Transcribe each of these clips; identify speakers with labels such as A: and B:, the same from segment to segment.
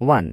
A: 1.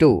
A: 2.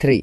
A: 3.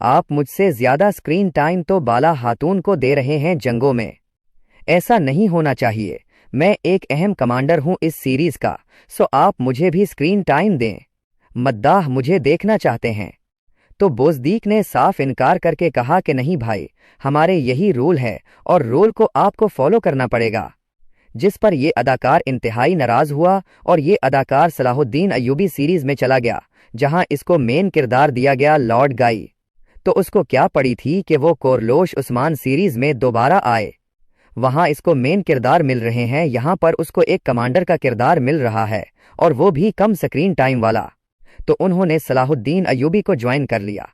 A: آپ مجھ سے زیادہ اسکرین ٹائم تو بالا خاتون کو دے رہے ہیں جنگوں میں۔ ایسا نہیں ہونا چاہیے۔ میں ایک اہم کمانڈر ہوں اس سیریز کا، سو آپ مجھے بھی اسکرین ٹائم دیں۔ مداح مجھے دیکھنا چاہتے ہیں۔ تو بوزدیک نے صاف انکار کر کے کہا کہ نہیں بھائی، ہمارے یہی رول ہے اور رول کو آپ کو فالو کرنا پڑے گا۔ جس پر یہ اداکار انتہائی ناراض ہوا اور یہ اداکار صلاح الدین ایوبی سیریز میں چلا گیا، جہاں اس کو مین کردار دیا گیا لارڈ گائی۔ تو اس کو کیا پڑی تھی کہ وہ کورلوش عثمان سیریز میں دوبارہ آئے؟ وہاں اس کو مین کردار مل رہے ہیں، یہاں پر اس کو ایک کمانڈر کا کردار مل رہا ہے، اور وہ بھی کم سکرین ٹائم والا۔ تو انہوں نے صلاح الدین ایوبی کو جوائن کر لیا۔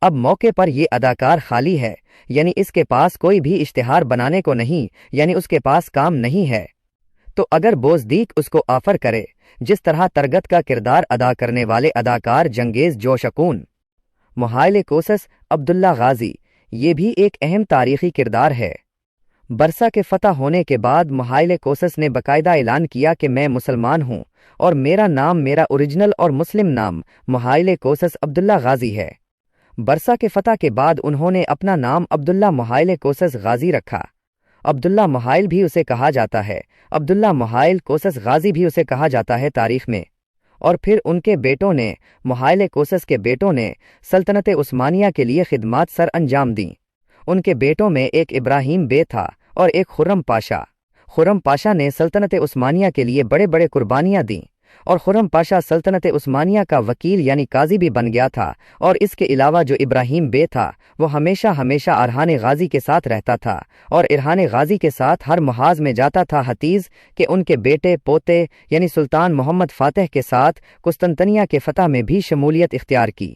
A: اب موقع پر یہ اداکار خالی ہے، یعنی اس کے پاس کوئی بھی اشتہار بنانے کو نہیں، یعنی اس کے پاس کام نہیں ہے۔ تو اگر بوزدیک اس کو آفر کرے، جس طرح ترگت کا کردار ادا کرنے والے اداکار جنگیز جوشکون، محائل کوسس عبداللہ غازی، یہ بھی ایک اہم تاریخی کردار ہے۔ برسا کے فتح ہونے کے بعد محائل کوسس نے باقاعدہ اعلان کیا کہ میں مسلمان ہوں اور میرا نام، میرا اوریجنل اور مسلم نام محائل کوسس عبداللہ غازی ہے۔ برسا کے فتح کے بعد انہوں نے اپنا نام عبداللہ محائل کوسس غازی رکھا۔ عبداللہ محائل بھی اسے کہا جاتا ہے، عبداللہ محائل کوسس غازی بھی اسے کہا جاتا ہے تاریخ میں۔ اور پھر ان کے بیٹوں نے، محائل کوسس کے بیٹوں نے سلطنت عثمانیہ کے لیے خدمات سر انجام دیں۔ ان کے بیٹوں میں ایک ابراہیم بے تھا اور ایک خرم پاشا۔ خرم پاشا نے سلطنت عثمانیہ کے لیے بڑے بڑے قربانیاں دیں، اور خرم پاشا سلطنت عثمانیہ کا وکیل یعنی قاضی بھی بن گیا تھا۔ اور اس کے علاوہ جو ابراہیم بے تھا وہ ہمیشہ ارحان غازی کے ساتھ رہتا تھا، اور ارحان غازی کے ساتھ ہر محاذ میں جاتا تھا، حتیٰ کہ ان کے بیٹے پوتے یعنی سلطان محمد فاتح کے ساتھ قسطنطنیہ کے فتح میں بھی شمولیت اختیار کی۔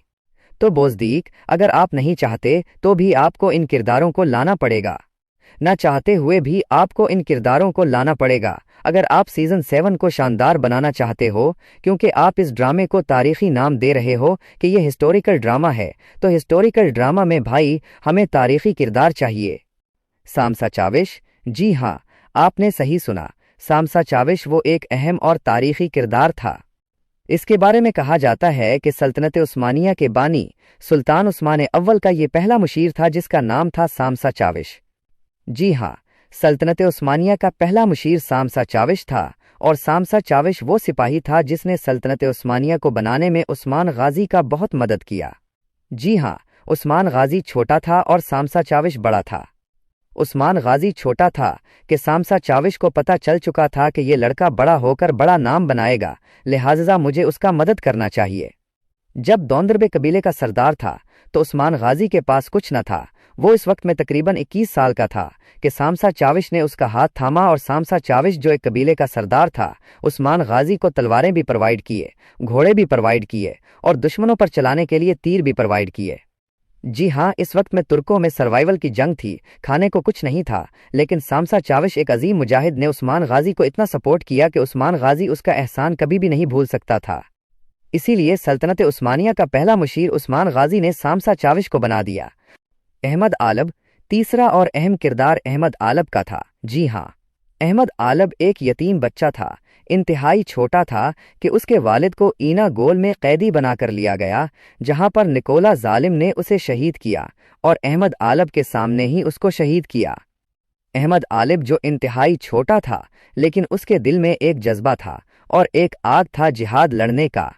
A: تو بوزدیک، اگر آپ نہیں چاہتے تو بھی آپ کو ان کرداروں کو لانا پڑے گا، نہ چاہتے ہوئے بھی آپ کو ان کرداروں کو لانا پڑے گا اگر آپ سیزن 7 کو شاندار بنانا چاہتے ہو، کیونکہ آپ اس ڈرامے کو تاریخی نام دے رہے ہو کہ یہ ہسٹوریکل ڈرامہ ہے۔ تو ہسٹوریکل ڈرامہ میں بھائی ہمیں تاریخی کردار چاہیے۔ سامسا چاوش، جی ہاں، آپ نے صحیح سنا، سامسا چاوش وہ ایک اہم اور تاریخی کردار تھا۔ اس کے بارے میں کہا جاتا ہے کہ سلطنت عثمانیہ کے بانی سلطان عثمان اول کا یہ پہلا مشیر تھا جس کا نام تھا سامسا چاوش۔ جی ہاں، سلطنت عثمانیہ کا پہلا مشیر سامسا چاوش تھا، اور سامسا چاوش وہ سپاہی تھا جس نے سلطنت عثمانیہ کو بنانے میں عثمان غازی کا بہت مدد کیا۔ جی ہاں، عثمان غازی چھوٹا تھا اور سامسا چاوش بڑا تھا۔ عثمان غازی چھوٹا تھا کہ سامسا چاوش کو پتہ چل چکا تھا کہ یہ لڑکا بڑا ہو کر بڑا نام بنائے گا، لہٰذا مجھے اس کا مدد کرنا چاہیے۔ جب دوندربے قبیلے کا سردار تھا تو عثمان غازی کے پاس کچھ نہ تھا، وہ اس وقت میں تقریباً 21 سال کا تھا کہ سامسا چاوش نے اس کا ہاتھ تھاما، اور سامسا چاوش جو ایک قبیلے کا سردار تھا، عثمان غازی کو تلواریں بھی پروائیڈ کیے، گھوڑے بھی پروائیڈ کیے، اور دشمنوں پر چلانے کے لیے تیر بھی پروائیڈ کیے۔ جی ہاں، اس وقت میں ترکوں میں سروائیول کی جنگ تھی، کھانے کو کچھ نہیں تھا، لیکن سامسا چاوش ایک عظیم مجاہد نے عثمان غازی کو اتنا سپورٹ کیا کہ عثمان غازی اس کا احسان کبھی بھی نہیں بھول سکتا تھا۔ اسی لیے سلطنت عثمانیہ کا پہلا مشیر عثمان غازی نے سامسا چاوش کو بنا دیا۔ احمد آلب، تیسرا اور اہم کردار احمد آلب کا تھا۔ جی ہاں، احمد آلب ایک یتیم بچہ تھا، انتہائی چھوٹا تھا کہ اس کے والد کو اینا گول میں قیدی بنا کر لیا گیا، جہاں پر نکولا ظالم نے اسے شہید کیا، اور احمد آلب کے سامنے ہی اس کو شہید کیا۔ احمد آلب جو انتہائی چھوٹا تھا، لیکن اس کے دل میں ایک جذبہ تھا اور ایک آگ تھا جہاد لڑنے کا۔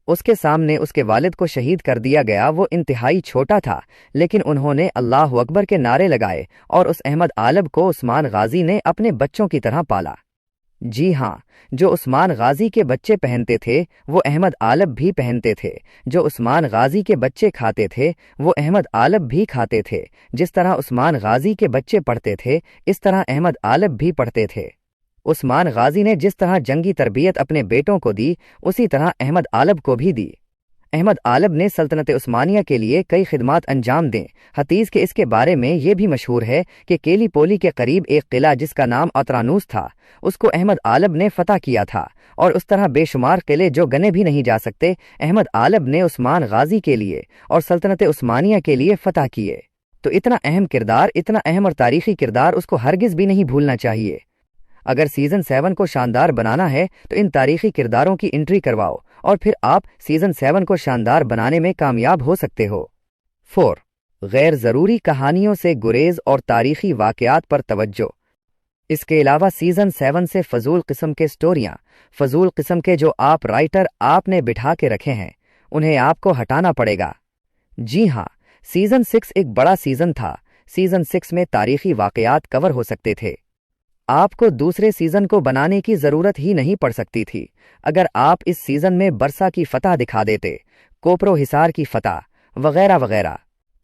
A: اس کے سامنے اس کے والد کو شہید کر دیا گیا، وہ انتہائی چھوٹا تھا، لیکن انہوں نے اللہ اکبر کے نعرے لگائے، اور اس احمد آلب کو عثمان غازی نے اپنے بچوں کی طرح پالا۔ جی ہاں، جو عثمان غازی کے بچے پہنتے تھے وہ احمد آلب بھی پہنتے تھے، جو عثمان غازی کے بچے کھاتے تھے وہ احمد آلب بھی کھاتے تھے، جس طرح عثمان غازی کے بچے پڑھتے تھے اس طرح احمد آلب بھی پڑھتے تھے۔ عثمان غازی نے جس طرح جنگی تربیت اپنے بیٹوں کو دی، اسی طرح احمد آلب کو بھی دی۔ احمد آلب نے سلطنت عثمانیہ کے لیے کئی خدمات انجام دیں، حتیٰ کہ اس کے بارے میں یہ بھی مشہور ہے کہ کیلی پولی کے قریب ایک قلعہ جس کا نام اطرانوس تھا، اس کو احمد آلب نے فتح کیا تھا، اور اس طرح بے شمار قلعے جو گنے بھی نہیں جا سکتے احمد آلب نے عثمان غازی کے لیے اور سلطنت عثمانیہ کے لیے فتح کیے۔ تو اتنا اہم کردار، اتنا اہم اور تاریخی کردار اس کو ہرگز بھی نہیں بھولنا چاہیے۔ اگر سیزن 7 کو شاندار بنانا ہے تو ان تاریخی کرداروں کی انٹری کرواؤ، اور پھر آپ سیزن 7 کو شاندار بنانے میں کامیاب ہو سکتے ہو۔ 4. غیر ضروری کہانیوں سے گریز اور تاریخی واقعات پر توجہ۔ اس کے علاوہ سیزن 7 سے فضول قسم کے سٹوریاں، فضول قسم کے جو آپ رائٹر آپ نے بٹھا کے رکھے ہیں، انہیں آپ کو ہٹانا پڑے گا۔ جی ہاں، سیزن 6 ایک بڑا سیزن تھا۔ سیزن 6 میں تاریخی واقعات کور ہو سکتے تھے۔ آپ کو دوسرے سیزن کو بنانے کی ضرورت ہی نہیں پڑ سکتی تھی اگر آپ اس سیزن میں برسا کی فتح دکھا دیتے، کوپرو حصار کی فتح وغیرہ وغیرہ۔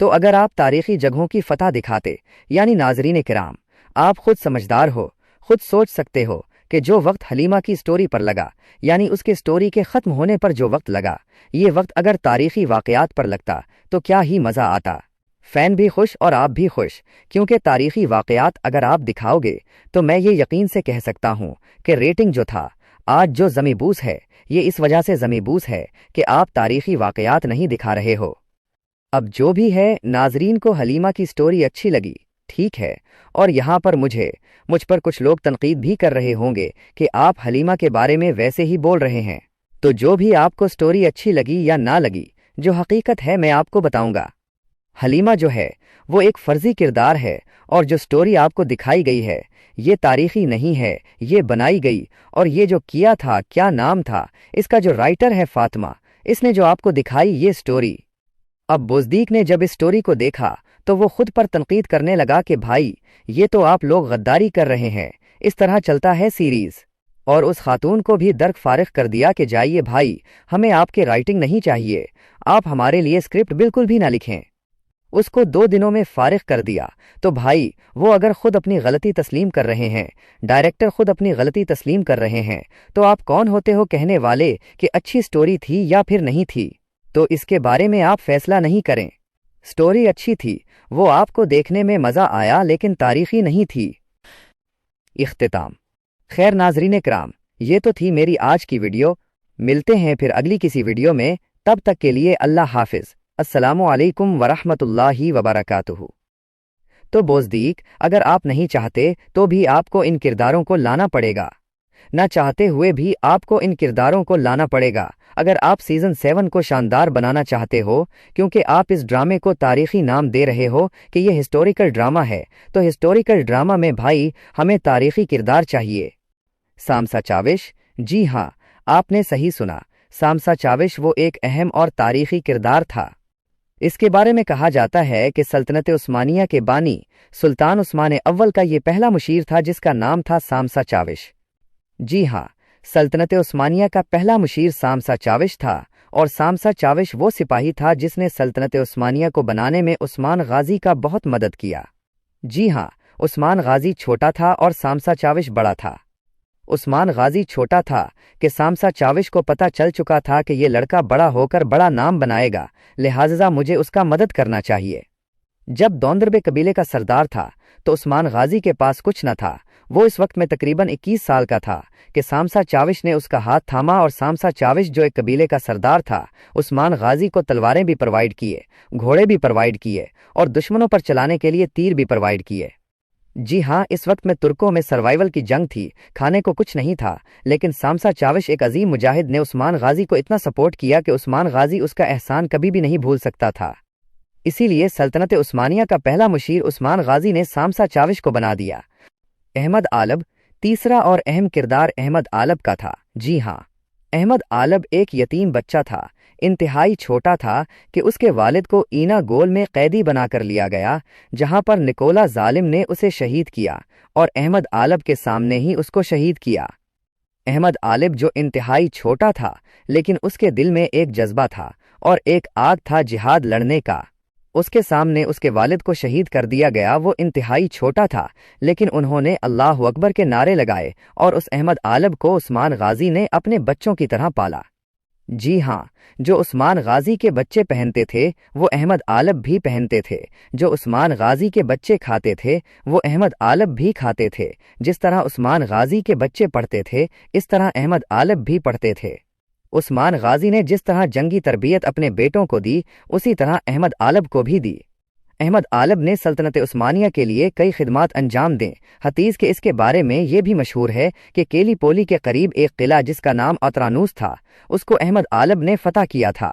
A: تو اگر آپ تاریخی جگہوں کی فتح دکھاتے، یعنی ناظرین کرام، آپ خود سمجھدار ہو، خود سوچ سکتے ہو کہ جو وقت حلیمہ کی سٹوری پر لگا، یعنی اس کے سٹوری کے ختم ہونے پر جو وقت لگا، یہ وقت اگر تاریخی واقعات پر لگتا تو کیا ہی مزہ آتا۔ فین بھی خوش اور آپ بھی خوش، کیونکہ تاریخی واقعات اگر آپ دکھاؤ گے تو میں یہ یقین سے کہہ سکتا ہوں کہ ریٹنگ جو تھا آج جو زمیں بوس ہے، یہ اس وجہ سے زمیں بوس ہے کہ آپ تاریخی واقعات نہیں دکھا رہے ہو۔ اب جو بھی ہے، ناظرین کو حلیمہ کی سٹوری اچھی لگی، ٹھیک ہے، اور یہاں پر مجھ پر کچھ لوگ تنقید بھی کر رہے ہوں گے کہ آپ حلیمہ کے بارے میں ویسے ہی بول رہے ہیں۔ تو جو بھی آپ کو سٹوری اچھی لگی یا نہ لگی، جو حقیقت ہے میں آپ کو بتاؤں گا۔ حلیمہ جو ہے وہ ایک فرضی کردار ہے، اور جو سٹوری آپ کو دکھائی گئی ہے یہ تاریخی نہیں ہے، یہ بنائی گئی، اور یہ جو کیا تھا، کیا نام تھا اس کا، جو رائٹر ہے فاطمہ، اس نے جو آپ کو دکھائی یہ سٹوری۔ اب بزدیق نے جب اس سٹوری کو دیکھا تو وہ خود پر تنقید کرنے لگا کہ بھائی یہ تو آپ لوگ غداری کر رہے ہیں، اس طرح چلتا ہے سیریز، اور اس خاتون کو بھی درک فارغ کر دیا کہ جائیے بھائی، ہمیں آپ کے رائٹنگ نہیں چاہیے، آپ ہمارے لیے اسکرپٹ بالکل بھی نہ لکھیں۔ اس کو 2 دنوں میں فارغ کر دیا۔ تو بھائی وہ اگر خود اپنی غلطی تسلیم کر رہے ہیں، ڈائریکٹر خود اپنی غلطی تسلیم کر رہے ہیں، تو آپ کون ہوتے ہو کہنے والے کہ اچھی سٹوری تھی یا پھر نہیں تھی؟ تو اس کے بارے میں آپ فیصلہ نہیں کریں۔ سٹوری اچھی تھی، وہ آپ کو دیکھنے میں مزہ آیا، لیکن تاریخی نہیں تھی۔ اختتام۔ خیر ناظرین کرام، یہ تو تھی میری آج کی ویڈیو۔ ملتے ہیں پھر اگلی کسی ویڈیو میں، تب تک کے لیے اللہ حافظ۔ السلام علیکم ورحمۃ اللہ وبرکاتہ۔ تو بزدیق، اگر آپ نہیں چاہتے تو بھی آپ کو ان کرداروں کو لانا پڑے گا، نہ چاہتے ہوئے بھی آپ کو ان کرداروں کو لانا پڑے گا اگر آپ سیزن 7 کو شاندار بنانا چاہتے ہو، کیونکہ آپ اس ڈرامے کو تاریخی نام دے رہے ہو کہ یہ ہسٹوریکل ڈرامہ ہے، تو ہسٹوریکل ڈرامہ میں بھائی ہمیں تاریخی کردار چاہیے۔ سامسا چاوش، جی ہاں، آپ نے صحیح سنا، سامسا چاوش وہ ایک اہم اور تاریخی کردار تھا۔ اس کے بارے میں کہا جاتا ہے کہ سلطنت عثمانیہ کے بانی سلطان عثمان اول کا یہ پہلا مشیر تھا جس کا نام تھا سامسا چاوش۔ جی ہاں، سلطنت عثمانیہ کا پہلا مشیر سامسا چاوش تھا، اور سامسا چاوش وہ سپاہی تھا جس نے سلطنت عثمانیہ کو بنانے میں عثمان غازی کا بہت مدد کیا۔ جی ہاں، عثمان غازی چھوٹا تھا اور سامسا چاوش بڑا تھا۔ عثمان غازی چھوٹا تھا کہ سامسا چاوش کو پتہ چل چکا تھا کہ یہ لڑکا بڑا ہو کر بڑا نام بنائے گا، لہٰذا مجھے اس کا مدد کرنا چاہیے۔ جب دوندربے قبیلے کا سردار تھا تو عثمان غازی کے پاس کچھ نہ تھا، وہ اس وقت میں تقریباً 21 سال کا تھا کہ سامسا چاوش نے اس کا ہاتھ تھاما، اور سامسا چاوش جو ایک قبیلے کا سردار تھا، عثمان غازی کو تلواریں بھی پرووائڈ کیے، گھوڑے بھی پرووائڈ کیے، اور دشمنوں پر چلانے کے لیے تیر بھی پرووائڈ کیے۔ جی ہاں، اس وقت میں ترکوں میں سروائیول کی جنگ تھی، کھانے کو کچھ نہیں تھا، لیکن سامسا چاوش ایک عظیم مجاہد نے عثمان غازی کو اتنا سپورٹ کیا کہ عثمان غازی اس کا احسان کبھی بھی نہیں بھول سکتا تھا۔ اسی لیے سلطنت عثمانیہ کا پہلا مشیر عثمان غازی نے سامسا چاوش کو بنا دیا۔ احمد آلب، تیسرا اور اہم کردار احمد آلب کا تھا۔ جی ہاں، احمد آلب ایک یتیم بچہ تھا، انتہائی چھوٹا تھا کہ اس کے والد کو اینا گول میں قیدی بنا کر لیا گیا، جہاں پر نکولا ظالم نے اسے شہید کیا، اور احمد آلب کے سامنے ہی اس کو شہید کیا۔ احمد آلب جو انتہائی چھوٹا تھا، لیکن اس کے دل میں ایک جذبہ تھا اور ایک آگ تھا جہاد لڑنے کا۔ اس کے سامنے اس کے والد کو شہید کر دیا گیا، وہ انتہائی چھوٹا تھا، لیکن انہوں نے اللہ اکبر کے نعرے لگائے، اور اس احمد آلب کو عثمان غازی نے اپنے بچوں کی طرح پالا۔ جی ہاں، جو عثمان غازی کے بچے پہنتے تھے وہ احمد آلب بھی پہنتے تھے، جو عثمان غازی کے بچے کھاتے تھے وہ احمد آلب بھی کھاتے تھے، جس طرح عثمان غازی کے بچے پڑھتے تھے اس طرح احمد آلب بھی پڑھتے تھے۔ عثمان غازی نے جس طرح جنگی تربیت اپنے بیٹوں کو دی، اسی طرح احمد آلب کو بھی دی۔ احمد آلب نے سلطنت عثمانیہ کے لیے کئی خدمات انجام دیں، حتیٰ کہ اس کے بارے میں یہ بھی مشہور ہے کہ کیلی پولی کے قریب ایک قلعہ جس کا نام اترانوس تھا، اس کو احمد آلب نے فتح کیا تھا،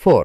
A: 4.